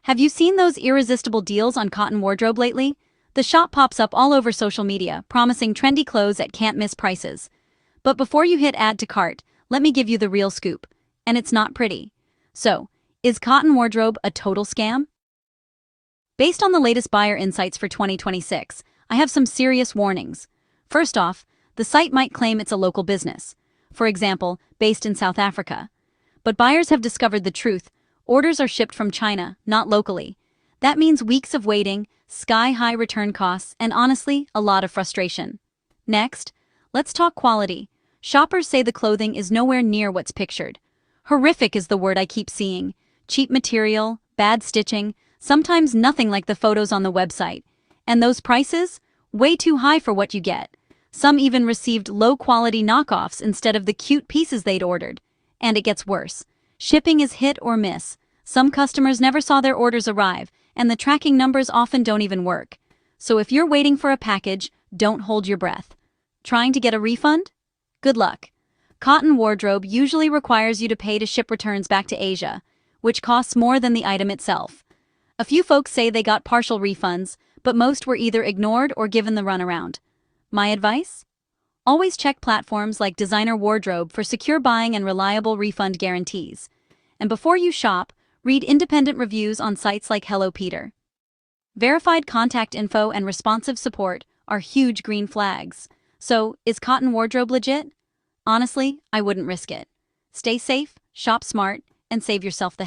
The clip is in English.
Have you seen those irresistible deals on Cotton Wardrobe lately? The shop pops up all over social media, promising trendy clothes at can't-miss prices. But before you hit add to cart, let me give you the real scoop. And it's not pretty. So, is Cotton Wardrobe a total scam? Based on the latest buyer insights for 2026, I have some serious warnings. First off, the site might claim it's a local business, for example, based in South Africa. But buyers have discovered the truth. Orders are shipped from China, not locally. That means weeks of waiting, sky-high return costs, and honestly, a lot of frustration. Next, let's talk quality. Shoppers say the clothing is nowhere near what's pictured. Horrific is the word I keep seeing. Cheap material, bad stitching, sometimes nothing like the photos on the website. And those prices? Way too high for what you get. Some even received low-quality knockoffs instead of the cute pieces they'd ordered. And it gets worse. Shipping is hit or miss. Some customers never saw their orders arrive, and the tracking numbers often don't even work. So if you're waiting for a package, don't hold your breath. Trying to get a refund? Good luck. Cotton Wardrobe usually requires you to pay to ship returns back to Asia, which costs more than the item itself. A few folks say they got partial refunds, but most were either ignored or given the runaround. My advice? Always check platforms like Designer Wardrobe for secure buying and reliable refund guarantees. And before you shop, read independent reviews on sites like Hello Peter. Verified contact info and responsive support are huge green flags. So, is Cotton Wardrobe legit? Honestly, I wouldn't risk it. Stay safe, shop smart, and save yourself the